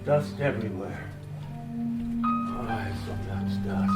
Dust everywhere. Why so much dust?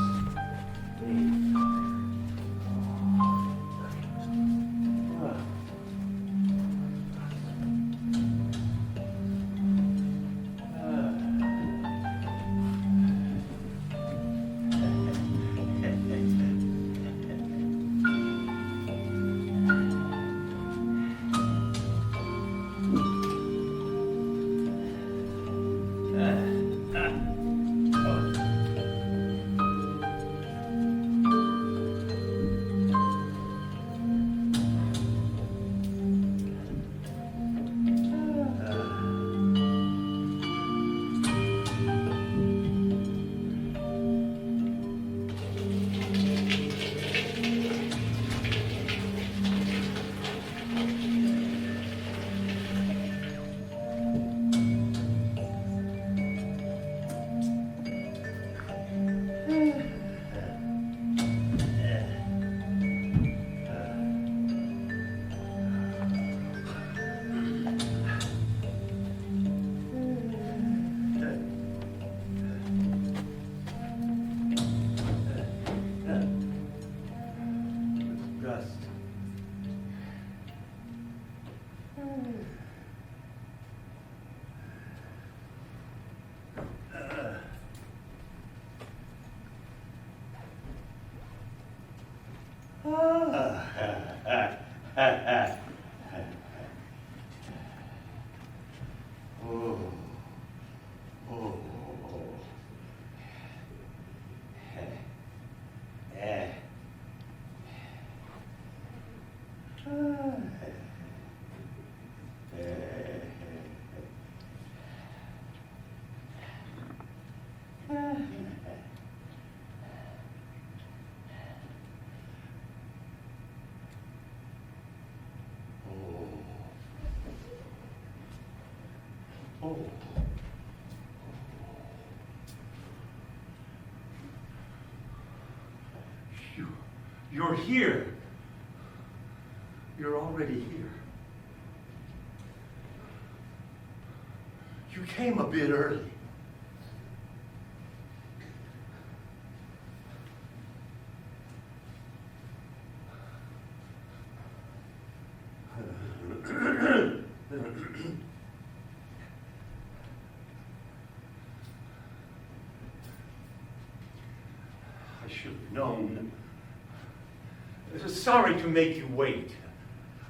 You're here. You're already here. You came a bit early. I should have known. Sorry to make you wait.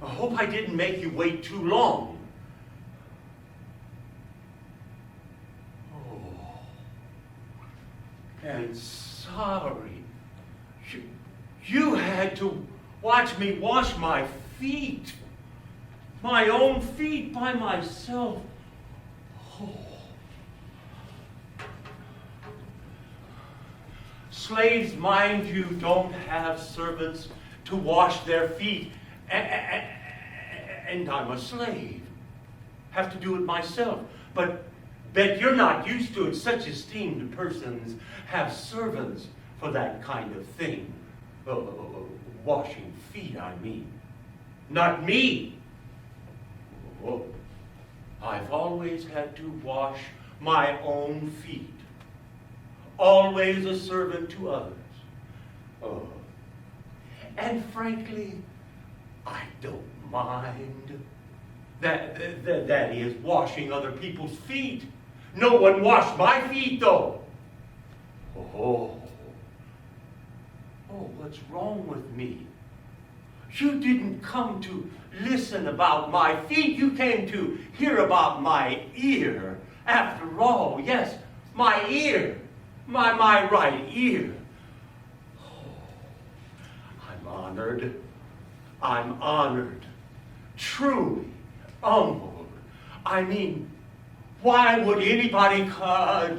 I hope I didn't make you wait too long. Oh. And sorry. You had to watch me wash my feet. My own feet by myself. Oh. Slaves, mind you, don't have servants to wash their feet, and I'm a slave. Have to do it myself. But bet you're not used to it. Such esteemed persons have servants for that kind of thing. Washing feet, I mean. Not me. Oh, I've always had to wash my own feet. Always a servant to others. Oh. And frankly, I don't mind. That is, washing other people's feet. No one washed my feet, though. Oh, what's wrong with me? You didn't come to listen about my feet. You came to hear about my ear. After all, yes, my ear. My right ear. I'm honored, truly humbled. I mean, why would anybody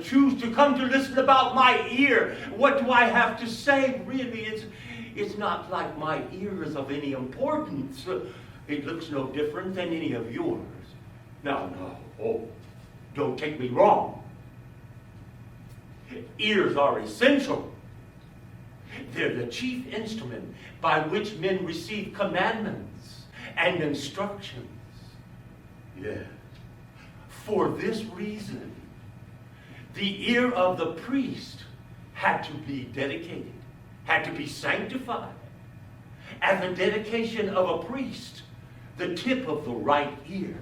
choose to come to listen about my ear? What do I have to say? Really, it's not like my ear is of any importance. It looks no different than any of yours. No, don't take me wrong. Ears are essential. They're the chief instrument by which men receive commandments and instructions. Yes. For this reason, The ear of the priest had to be dedicated, had to be sanctified. At the dedication of a priest, the tip of the right ear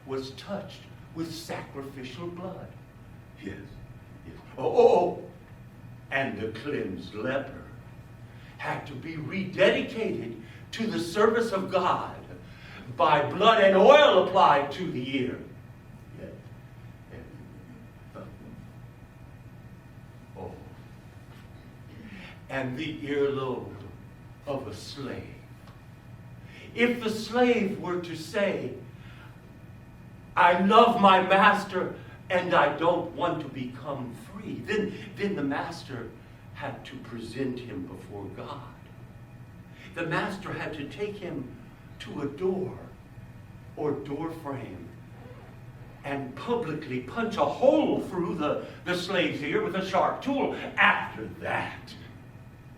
was touched with sacrificial blood. Yes, yes. And the cleansed leper had to be rededicated to the service of God by blood and oil applied to the ear. Yes. And the earlobe of a slave. If the slave were to say, I love my master and I don't want to become free, then the master had to present him before God. The master had to take him to a door or door frame and publicly punch a hole through the slave's ear with a sharp tool. After that,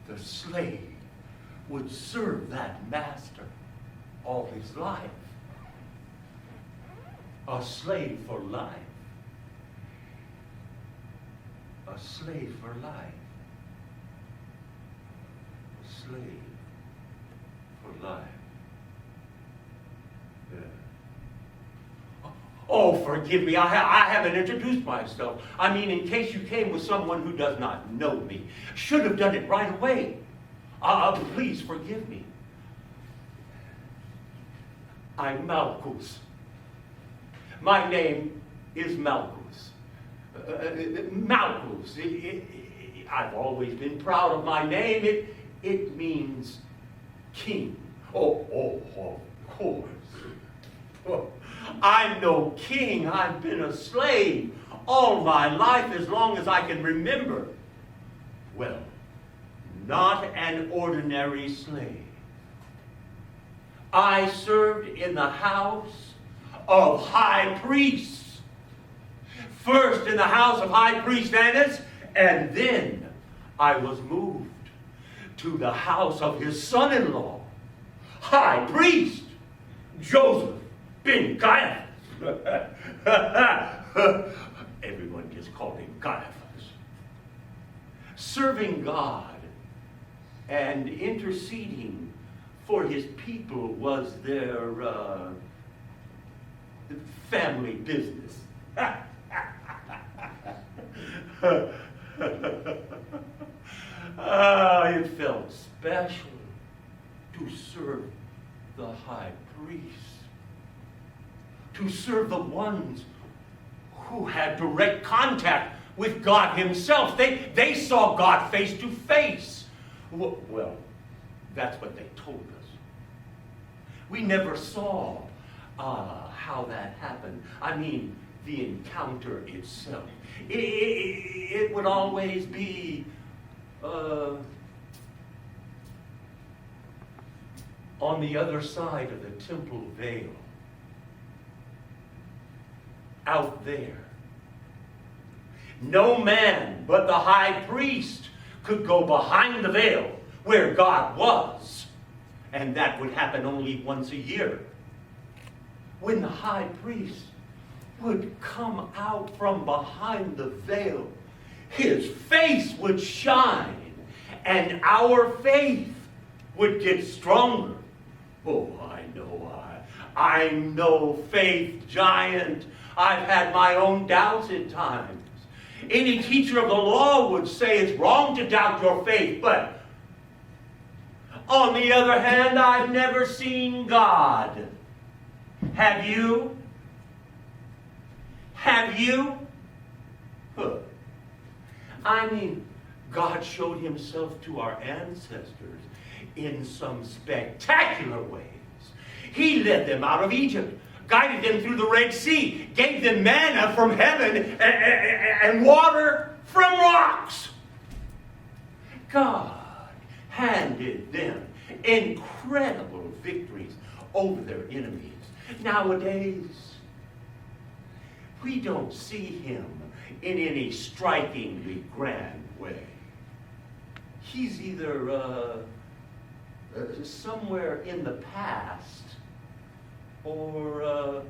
the slave would serve that master all his life. A slave for life. A slave for life. A slave for life. Yeah. Oh, forgive me. I haven't introduced myself. I mean, in case you came with someone who does not know me. Should have done it right away. Please forgive me. I'm Malchus. My name is Malchus. Malchus. I've always been proud of my name. It means king. Oh, of course. Oh, I'm no king. I've been a slave all my life, as long as I can remember. Well, not an ordinary slave. I served in the house of high priests. First in the house of high priest Annas, and then I was moved to the house of his son-in-law, high priest Joseph ben Caiaphas. Everyone just called him Caiaphas. Serving God and interceding for his people was their family business. It felt special to serve the high priest, to serve the ones who had direct contact with God himself. They saw God face to face. Well, that's what they told us. We never saw how that happened. I mean, the encounter itself. It would always be on the other side of the temple veil. Out there. No man but the high priest could go behind the veil where God was. And that would happen only once a year. When the high priest would come out from behind the veil, his face would shine, and our faith would get stronger. Oh, I'm no faith giant. I've had my own doubts at times. Any teacher of the law would say it's wrong to doubt your faith, but on the other hand, I've never seen God. Have you? Have you? Huh. I mean, God showed himself to our ancestors in some spectacular ways. He led them out of Egypt, guided them through the Red Sea, gave them manna from heaven and water from rocks. God handed them incredible victories over their enemies. Nowadays, we don't see him in any strikingly grand way. He's either somewhere in the past or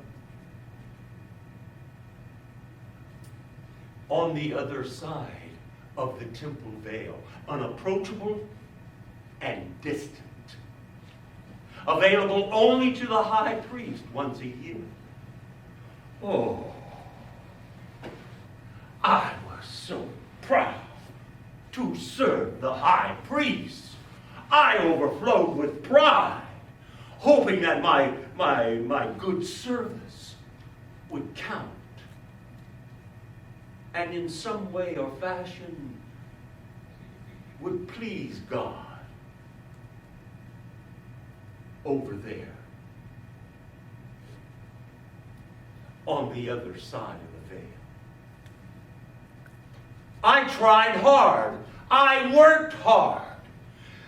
on the other side of the temple veil, unapproachable and distant, available only to the high priest once a year. Oh, I was so proud to serve the high priest. I overflowed with pride, hoping that my good service would count, and in some way or fashion would please God over there on the other side of the veil. I tried hard. I worked hard.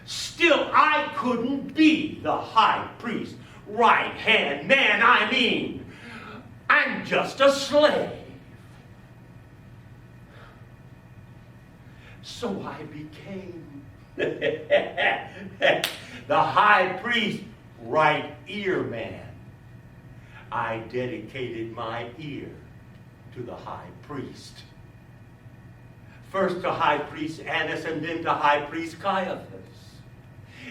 Still, I couldn't be the high priest's right-hand man. I mean, I'm just a slave. So I became the high priest's right ear man. I dedicated my ear to the high priest. First to High Priest Annas and then to High Priest Caiaphas.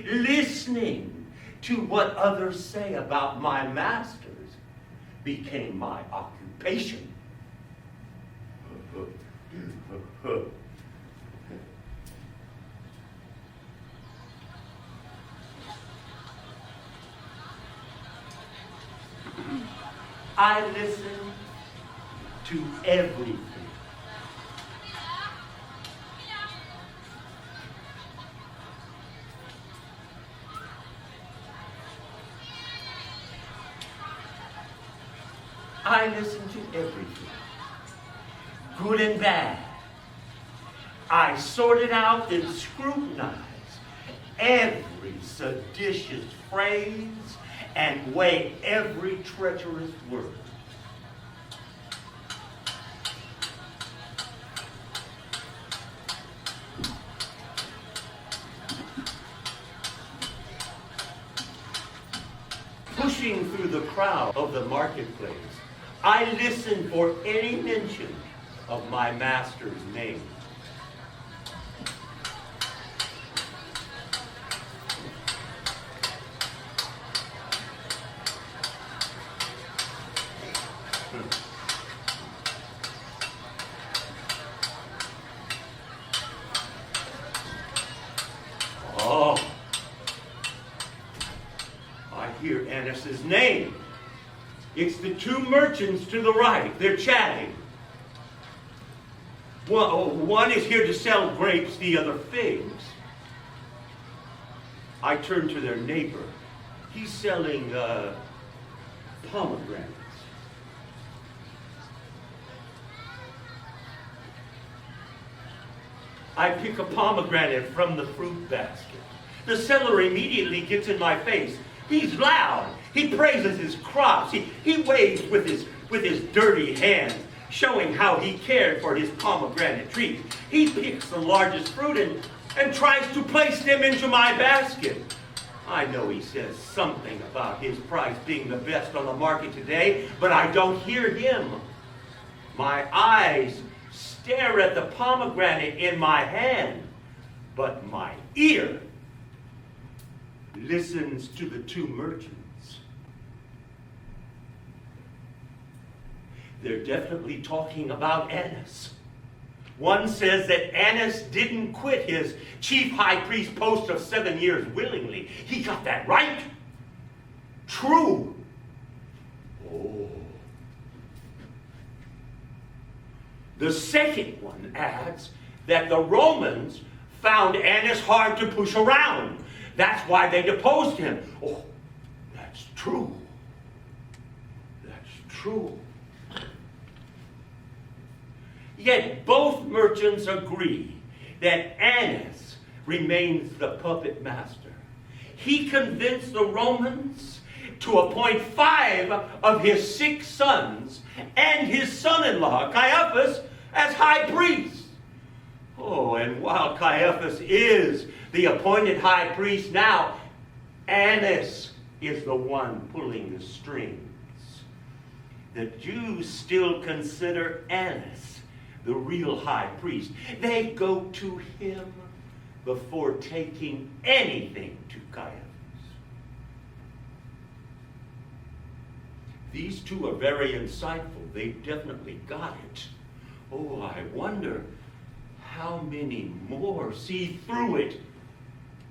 Listening to what others say about my masters became my occupation. I listened to everything. I listened to everything, good and bad. I sorted out and scrutinized every seditious phrase and weighed every treacherous word. Pushing through the crowd of the marketplace, I listened for any mention of my master's name. Oh, I hear Annas' name. It's the two merchants to the right. They're chatting. One is here to sell grapes, the other figs. I turn to their neighbor. He's selling pomegranates. I pick a pomegranate from the fruit basket. The seller immediately gets in my face. He's loud. He praises his crops. He waves with his dirty hands, showing how he cared for his pomegranate trees. He picks the largest fruit and tries to place them into my basket. I know he says something about his price being the best on the market today, but I don't hear him. My eyes stare at the pomegranate in my hand, but my ear listens to the two merchants. They're definitely talking about Annas. One says that Annas didn't quit his chief high priest post of 7 years willingly. He got that right. True. Oh. The second one adds that the Romans found Annas hard to push around. That's why they deposed him. Oh, that's true. That's true. Yet both merchants agree that Annas remains the puppet master. He convinced the Romans to appoint 5 of his 6 sons and his son-in-law, Caiaphas, as high priest. Oh, and while Caiaphas is the appointed high priest now, Annas is the one pulling the strings. The Jews still consider Annas the real high priest. They go to him before taking anything to Caiaphas. These two are very insightful. They've definitely got it. Oh, I wonder how many more see through it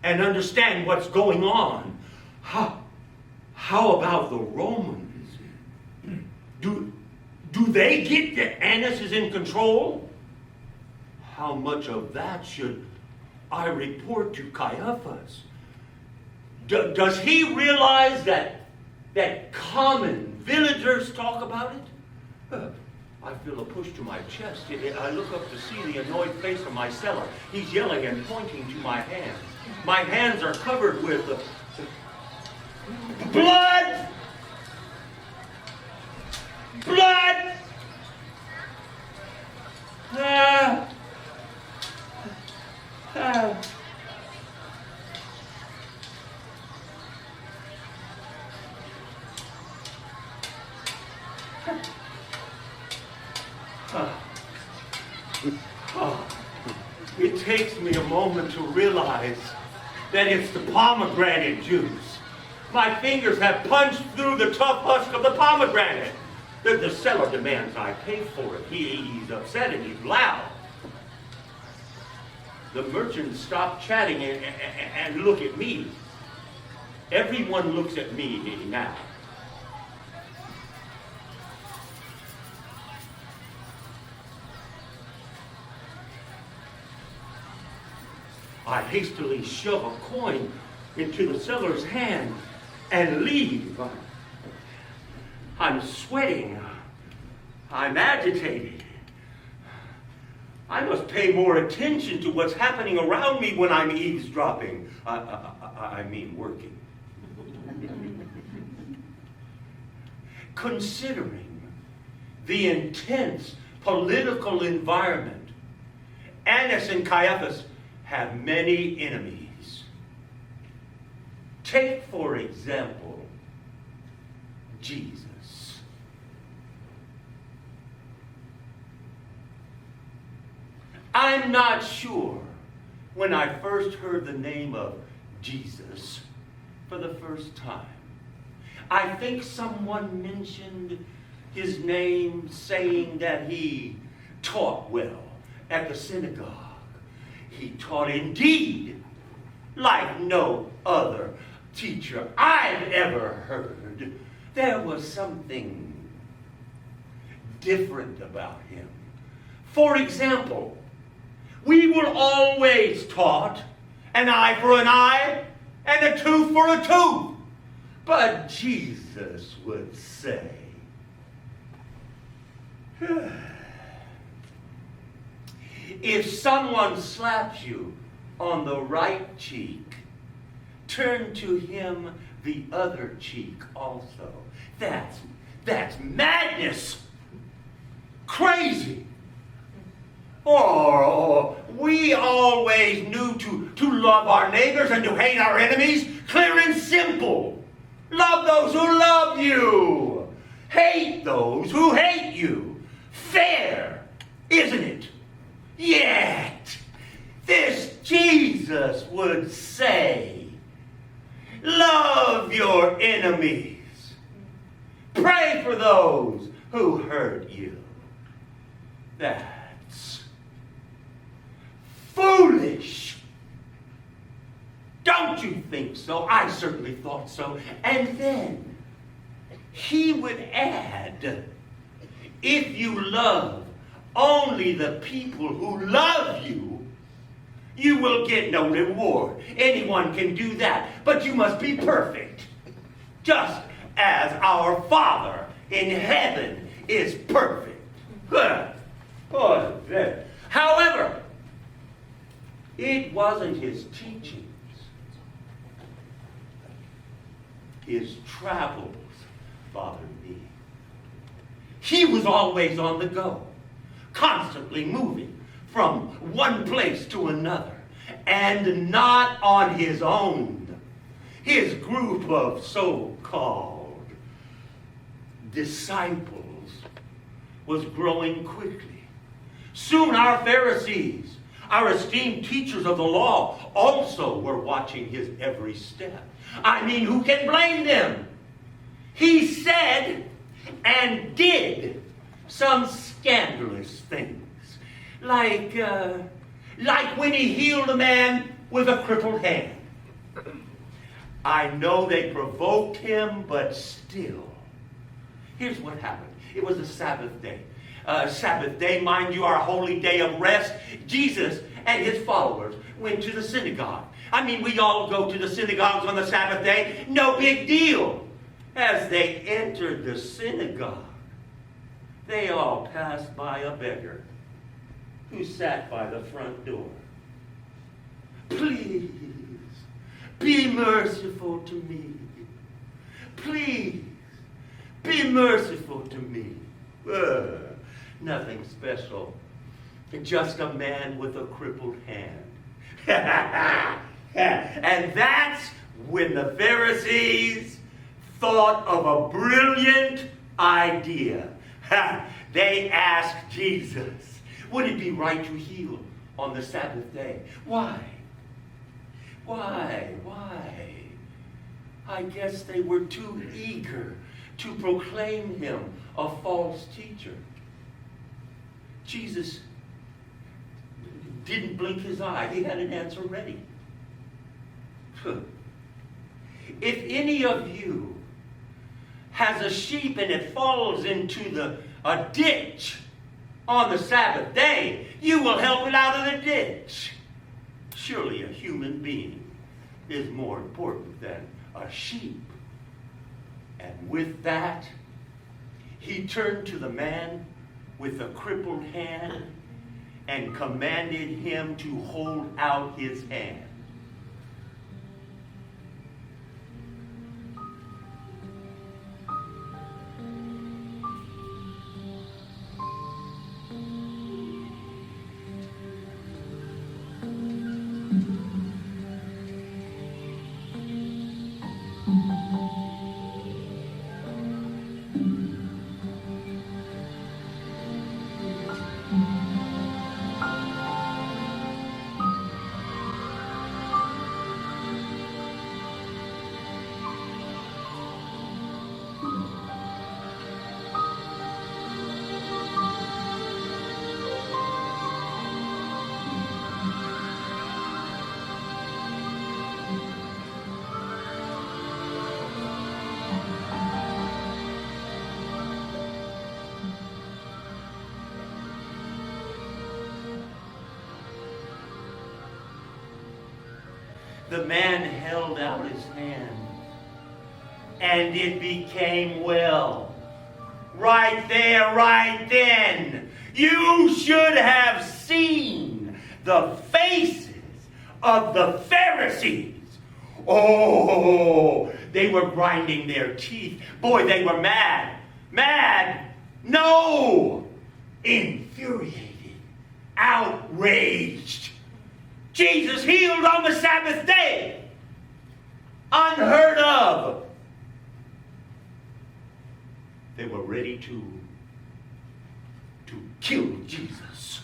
and understand what's going on. How about the Romans? Do they get that Annas is in control? How much of that should I report to Caiaphas? Does he realize that common villagers talk about it? I feel a push to my chest. I look up to see the annoyed face of my cellar. He's yelling and pointing to my hands. My hands are covered with blood! Blood! It takes me a moment to realize that it's the pomegranate juice. My fingers have punched through the tough husk of the pomegranate. The seller demands I pay for it. He's upset and he's loud. The merchants stop chatting and look at me. Everyone looks at me now. I hastily shove a coin into the seller's hand and leave. I'm sweating. I'm agitated. I must pay more attention to what's happening around me when I'm eavesdropping. I mean working. Considering the intense political environment, Annas and Caiaphas have many enemies. Take, for example, Jesus. I'm not sure when I first heard the name of Jesus for the first time. I think someone mentioned his name, saying that he taught well at the synagogue. He taught indeed like no other teacher I've ever heard. There was something different about him. For example, we were always taught an eye for an eye and a tooth for a tooth. But Jesus would say, if someone slaps you on the right cheek, turn to him the other cheek also. That's madness. Crazy. Or we always knew to love our neighbors and to hate our enemies. Clear and simple. Love those who love you. Hate those who hate you. Fair, isn't it? Yet, this Jesus would say, love your enemies. Pray for those who hurt you. That's foolish. Don't you think so? I certainly thought so. And then he would add, if you love only the people who love you, you will get no reward. Anyone can do that, but you must be perfect, just as our Father in heaven is perfect. However, it wasn't his teachings. His travels bothered me. He was always on the go, constantly moving from one place to another, and not on his own. His group of so-called disciples was growing quickly. Soon our Pharisees, our esteemed teachers of the law, also were watching his every step. I mean, who can blame them? He said and did some scandalous things, like when he healed a man with a crippled hand. I know they provoked him, but still. Here's what happened. It was a Sabbath day. Sabbath day, mind you, our holy day of rest. Jesus and his followers went to the synagogue. I mean, we all go to the synagogues on the Sabbath day. No big deal. As they entered the synagogue, they all passed by a beggar who sat by the front door. Please, be merciful to me. Please, be merciful to me. Nothing special. Just a man with a crippled hand. And that's when the Pharisees thought of a brilliant idea. They asked Jesus, would it be right to heal on the Sabbath day? Why? I guess they were too eager to proclaim him a false teacher. Jesus didn't blink his eye. He had an answer ready. If any of you has a sheep and it falls into a ditch on the Sabbath day, you will help it out of the ditch. Surely a human being is more important than a sheep. And with that, he turned to the man with the crippled hand and commanded him to hold out his hand. The man held out his hand, and it became well. Right there, right then, you should have seen the faces of the Pharisees. Oh, they were grinding their teeth. Boy, they were mad. Mad? No! Infuriated. Outraged. Jesus healed on the Sabbath day. Unheard of. They were ready to kill Jesus.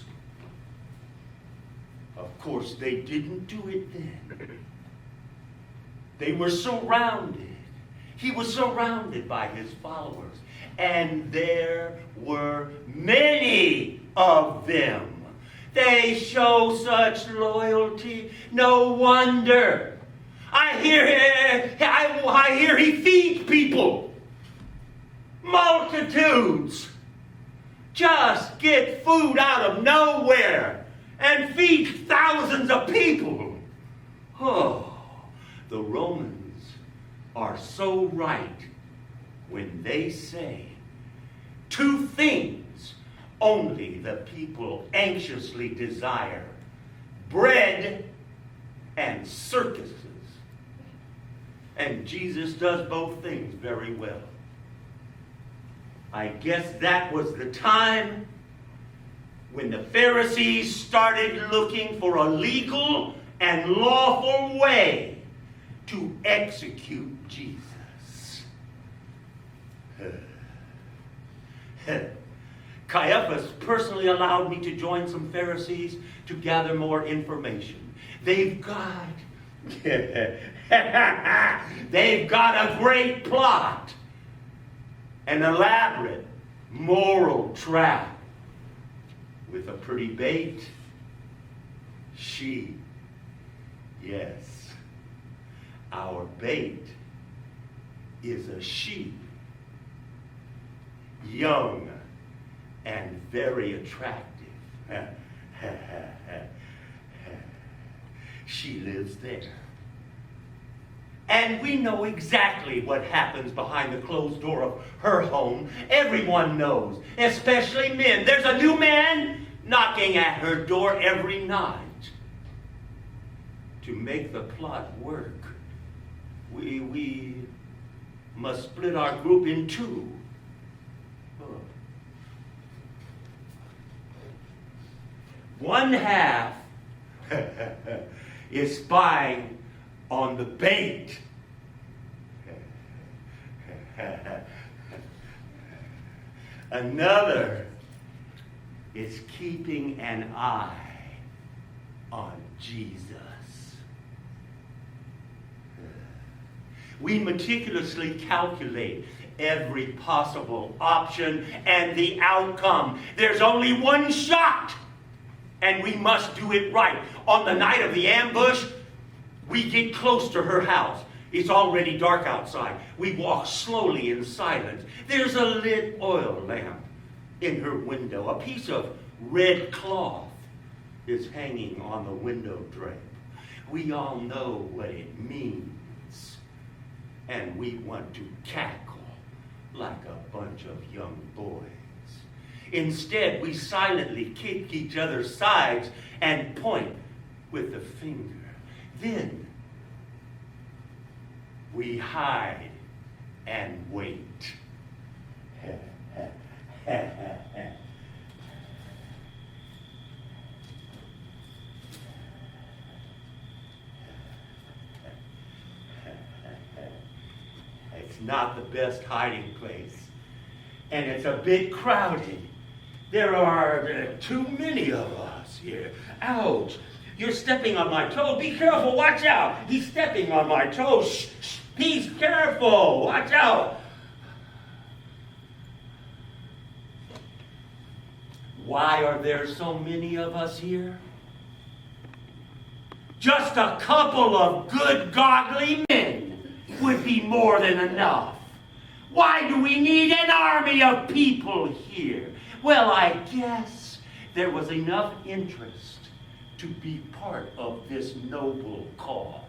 Of course, they didn't do it then. They were surrounded. He was surrounded by his followers. And there were many of them. They show such loyalty. No wonder. I hear he feeds people. Multitudes. Just get food out of nowhere and feed thousands of people. Oh, the Romans are so right when they say two things only the people anxiously desire: bread and circuses. And Jesus does both things very well. I guess that was the time when the Pharisees started looking for a legal and lawful way to execute Jesus. Caiaphas personally allowed me to join some Pharisees to gather more information. They've got a great plot, an elaborate moral trap with a pretty bait. She, yes, our bait is a sheep, young and very attractive. She lives there. And we know exactly what happens behind the closed door of her home. Everyone knows, especially men. There's a new man knocking at her door every night. To make the plot work, we must split our group in two. One half is spying on the bait. Another is keeping an eye on Jesus. We meticulously calculate every possible option and the outcome. There's only one shot, and we must do it right. On the night of the ambush, we get close to her house. It's already dark outside. We walk slowly in silence. There's a lit oil lamp in her window. A piece of red cloth is hanging on the window drape. We all know what it means. And we want to cackle like a bunch of young boys. Instead, we silently kick each other's sides and point with the finger. Then we hide and wait. It's not the best hiding place, and it's a bit crowded. There are too many of us here. Ouch! You're stepping on my toe. Be careful. Watch out. He's stepping on my toe. Shh, shh. He's careful. Watch out. Why are there so many of us here? Just a couple of good, godly men would be more than enough. Why do we need an army of people here? Well, I guess there was enough interest to be part of this noble cause.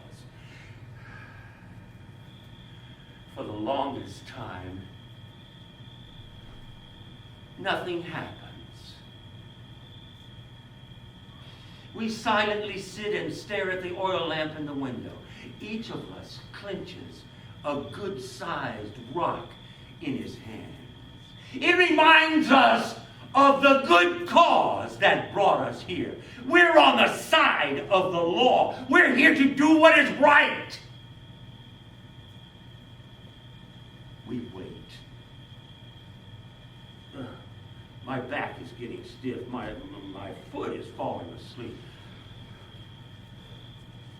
For the longest time, nothing happens. We silently sit and stare at the oil lamp in the window. Each of us clenches a good-sized rock in his hands. It reminds us of the good cause that brought us here. We're on the side of the law. We're here to do what is right. We wait. My back is getting stiff. My foot is falling asleep.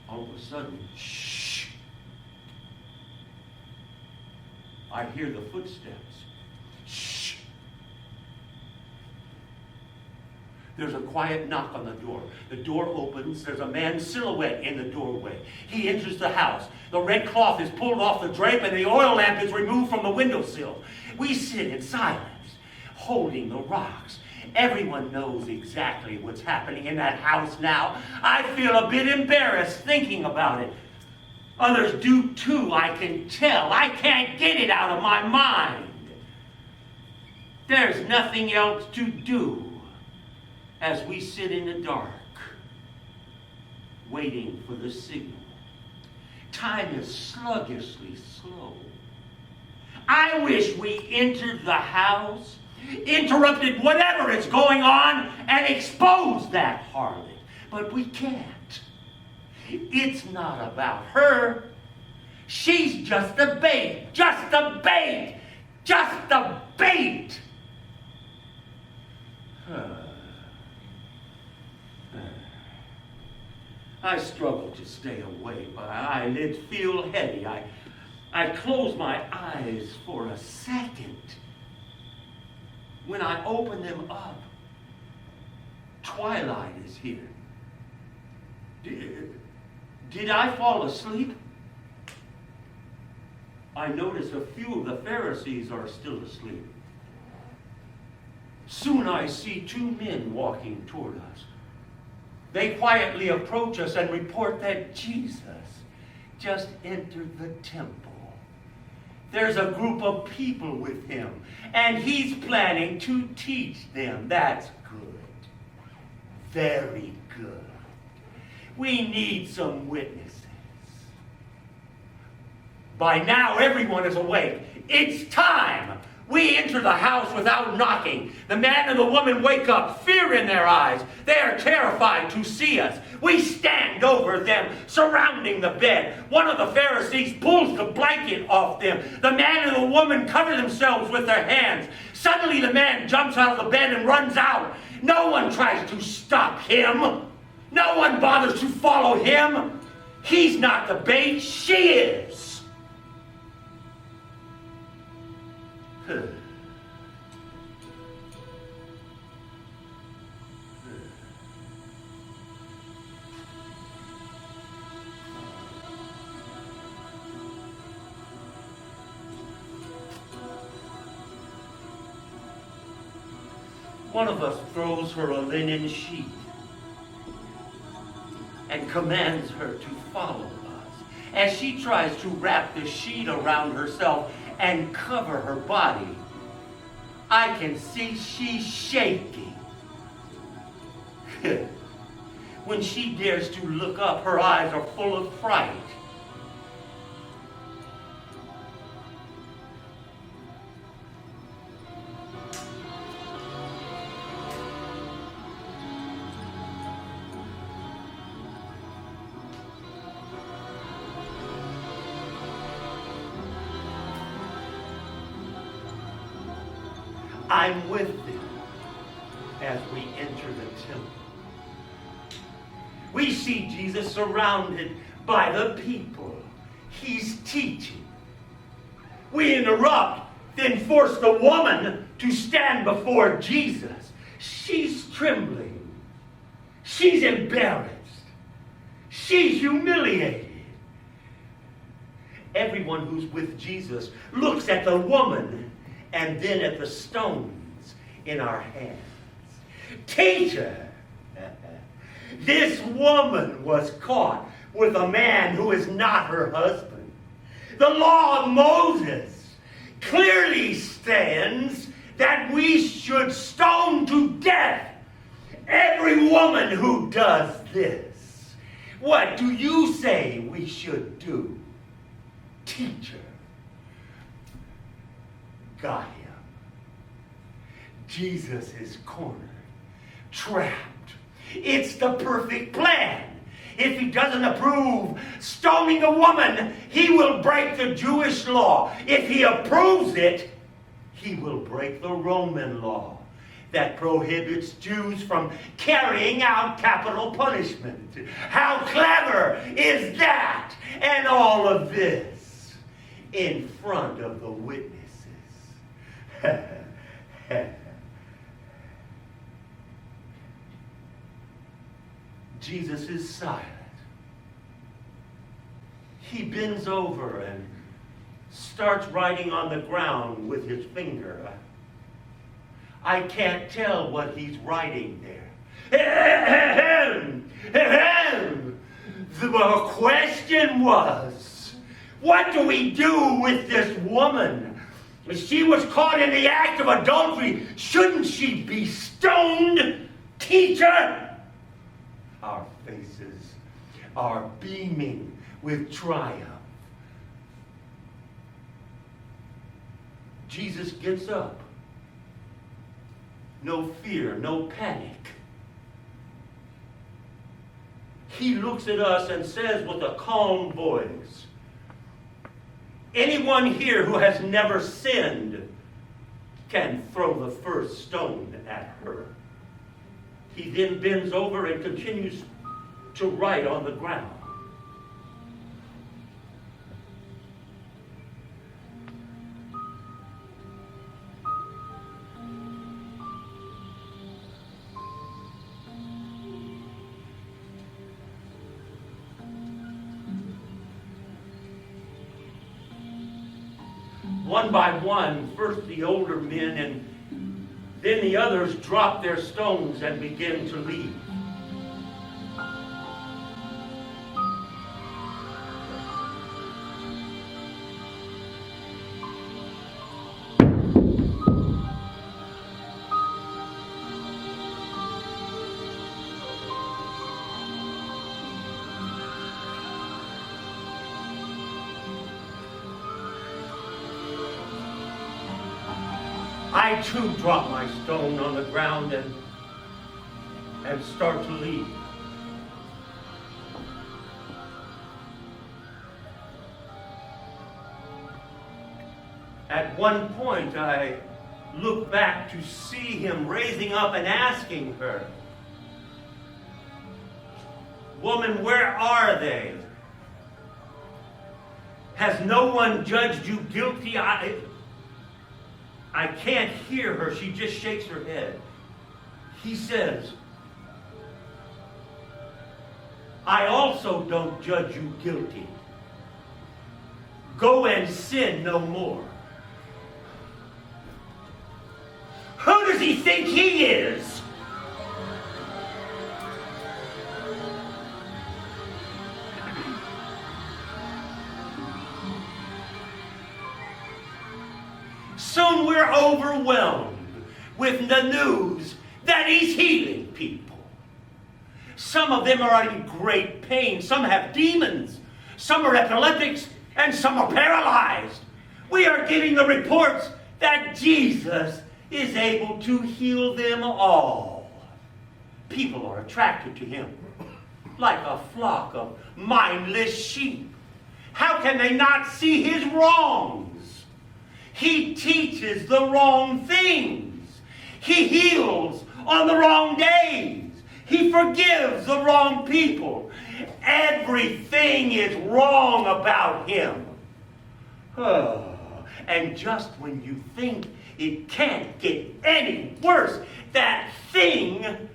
All of a sudden, shh! I hear the footsteps. Shh! There's a quiet knock on the door. The door opens. There's a man's silhouette in the doorway. He enters the house. The red cloth is pulled off the drape and the oil lamp is removed from the windowsill. We sit in silence, holding the rocks. Everyone knows exactly what's happening in that house now. I feel a bit embarrassed thinking about it. Others do too, I can tell. I can't get it out of my mind. There's nothing else to do as we sit in the dark, waiting for the signal. Time is sluggishly slow. I wish we entered the house, interrupted whatever is going on, and exposed that harlot. But we can't. It's not about her. She's just a bait. Just a bait. Just a bait. I struggle to stay awake. My eyelids feel heavy. I close my eyes for a second. When I open them up, twilight is here. Did I fall asleep? I notice a few of the Pharisees are still asleep. Soon I see two men walking toward us. They quietly approach us and report that Jesus just entered the temple. There's a group of people with him, and he's planning to teach them. That's good. Very good. We need some witnesses. By now, everyone is awake. It's time. We enter the house without knocking. The man and the woman wake up, fear in their eyes. They are terrified to see us. We stand over them, surrounding the bed. One of the Pharisees pulls the blanket off them. The man and the woman cover themselves with their hands. Suddenly the man jumps out of the bed and runs out. No one tries to stop him. No one bothers to follow him. He's not the bait, she is. One of us throws her a linen sheet and commands her to follow us as she tries to wrap the sheet around herself and cover her body. I can see she's shaking. When she dares to look up, her eyes are full of fright. I'm with them as we enter the temple. We see Jesus surrounded by the people. He's teaching. We interrupt, then force the woman to stand before Jesus. She's trembling. She's embarrassed. She's humiliated. Everyone who's with Jesus looks at the woman and then at the stones in our hands. Teacher, this woman was caught with a man who is not her husband. The law of Moses clearly stands that we should stone to death every woman who does this. What do you say we should do, teacher? Got him. Jesus is cornered, trapped. It's the perfect plan. If he doesn't approve stoning a woman, he will break the Jewish law. If he approves it, he will break the Roman law that prohibits Jews from carrying out capital punishment. How clever is that? And all of this in front of the witnesses. Jesus is silent. He bends over and starts writing on the ground with his finger. I can't tell what he's writing there. The question was, what do we do with this woman? She was caught in the act of adultery. Shouldn't she be stoned, teacher? Our faces are beaming with triumph. Jesus gets up. No fear, no panic. He looks at us and says with a calm voice, anyone here who has never sinned can throw the first stone at her. He then bends over and continues to write on the ground. One by one, first the older men and then the others dropped their stones and began to leave. I too drop my stone on the ground and start to leave. At one point, I look back to see him raising up and asking her, "Woman, where are they? Has no one judged you guilty?" I can't hear her. She just shakes her head. He says, "I also don't judge you guilty. Go and sin no more." Who does he think he is? Soon we're overwhelmed with the news that he's healing people. Some of them are in great pain. Some have demons. Some are epileptics. And some are paralyzed. We are getting the reports that Jesus is able to heal them all. People are attracted to him like a flock of mindless sheep. How can they not see his wrongs? He teaches the wrong things. He heals on the wrong days. He forgives the wrong people. Everything is wrong about him. Oh, and just when you think it can't get any worse, that thing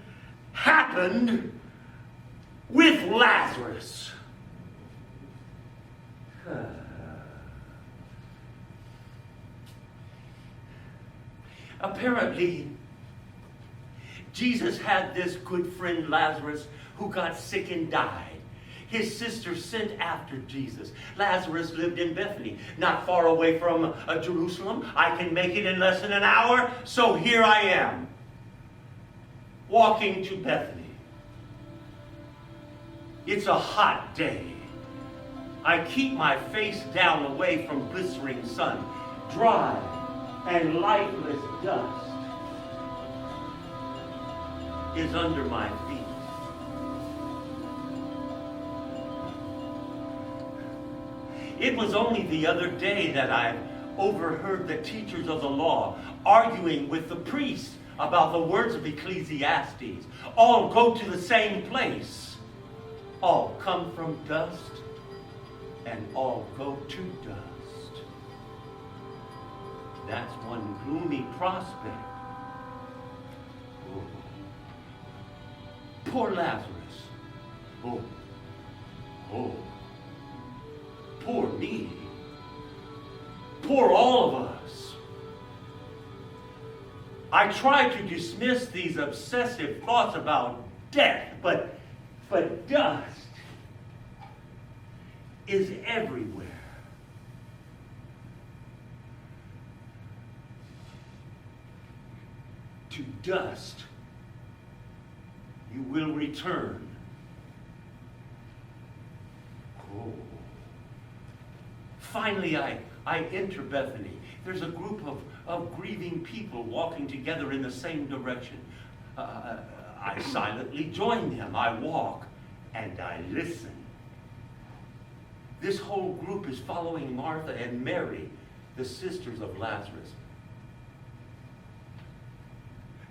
happened with Lazarus. Apparently, Jesus had this good friend Lazarus who got sick and died. His sister sent after Jesus. Lazarus lived in Bethany, not far away from Jerusalem. I can make it in less than an hour, so here I am, walking to Bethany. It's a hot day. I keep my face down away from blistering sun. Dry and lifeless dust is under my feet. It was only the other day that I overheard the teachers of the law arguing with the priests about the words of Ecclesiastes. All go to the same place. All come from dust, and all go to dust. That's one gloomy prospect. Oh. Poor Lazarus. Oh. Poor me. Poor all of us. I try to dismiss these obsessive thoughts about death, but dust is everywhere. To dust you will return. Oh. Finally, I enter Bethany. There's a group of grieving people walking together in the same direction. I silently join them. I walk and I listen. This whole group is following Martha and Mary, the sisters of Lazarus.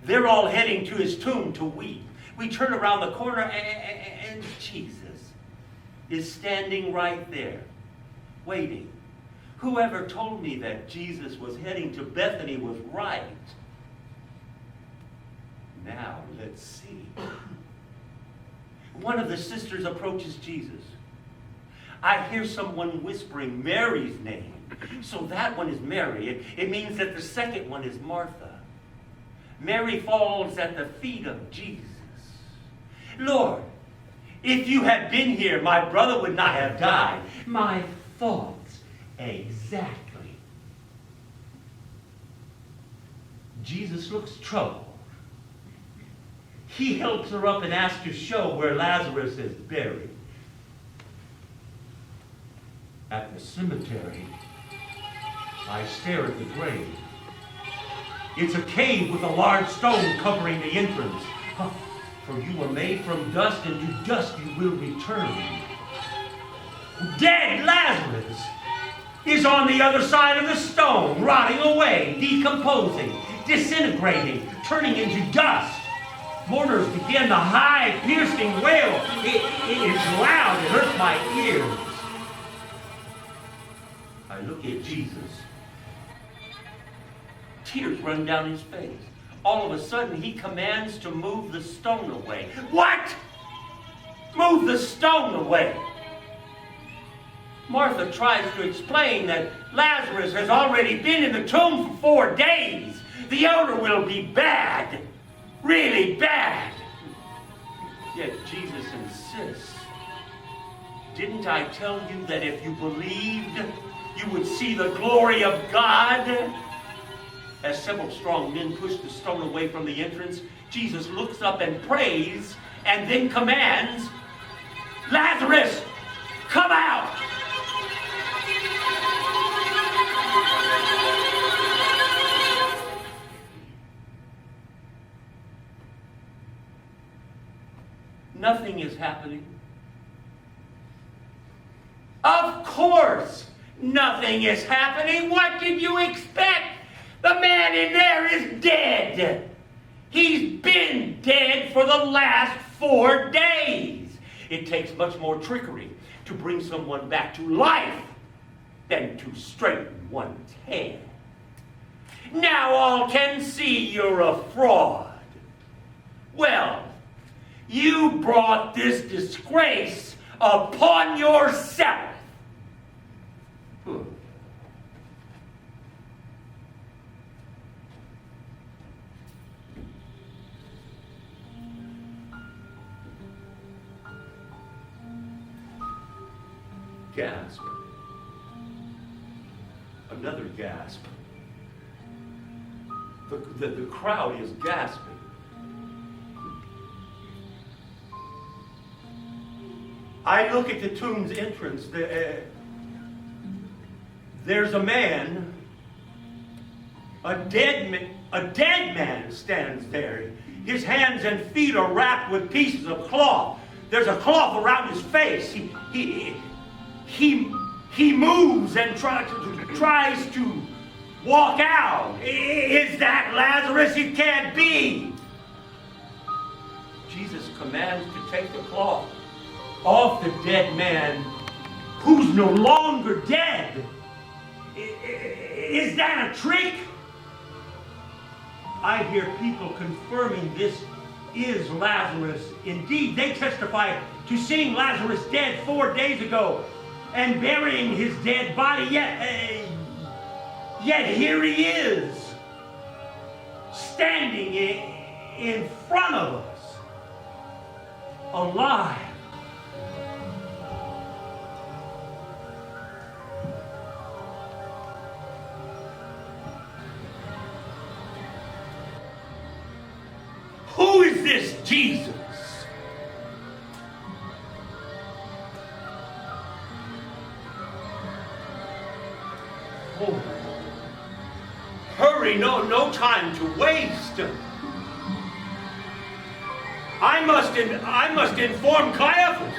They're all heading to his tomb to weep. We turn around the corner and And Jesus is standing right there, waiting. Whoever told me that Jesus was heading to Bethany was right. Now, let's see. One of the sisters approaches Jesus. I hear someone whispering Mary's name. So that one is Mary. It means that the second one is Martha. Mary falls at the feet of Jesus. Lord, if you had been here, my brother would not have died. My thoughts exactly. Jesus looks troubled. He helps her up and asks to show where Lazarus is buried. At the cemetery, I stare at the grave. It's a cave with a large stone covering the entrance. For you were made from dust, and to dust you will return. Dead Lazarus is on the other side of the stone, rotting away, decomposing, disintegrating, turning into dust. Mourners begin the high, piercing wail. It is loud. It hurts my ears. I look at Jesus. Tears run down his face. All of a sudden, he commands to move the stone away. What? Move the stone away. Martha tries to explain that Lazarus has already been in the tomb for 4 days. The odor will be bad. Really bad. Yet Jesus insists. Didn't I tell you that if you believed, you would see the glory of God? As several strong men push the stone away from the entrance, Jesus looks up and prays, and then commands, Lazarus, come out! Nothing is happening. Of course, nothing is happening. What did you expect? The man in there is dead. He's been dead for the last 4 days. It takes much more trickery to bring someone back to life than to straighten one's head. Now all can see you're a fraud. Well, you brought this disgrace upon yourself. Gasp. Another gasp. The crowd is gasping. I look at the tomb's entrance. There's a man, a dead man stands there. His hands and feet are wrapped with pieces of cloth. There's a cloth around his face. He moves and tries to walk out. Is that Lazarus? It can't be. Jesus commands to take the cloth off the dead man who's no longer dead. Is that a trick? I hear people confirming this is Lazarus. Indeed, they testify to seeing Lazarus dead 4 days ago and burying his dead body. Yet here he is, standing in front of us, alive. Who is this Jesus? Oh. Hurry, no time to waste. I must inform Caiaphas.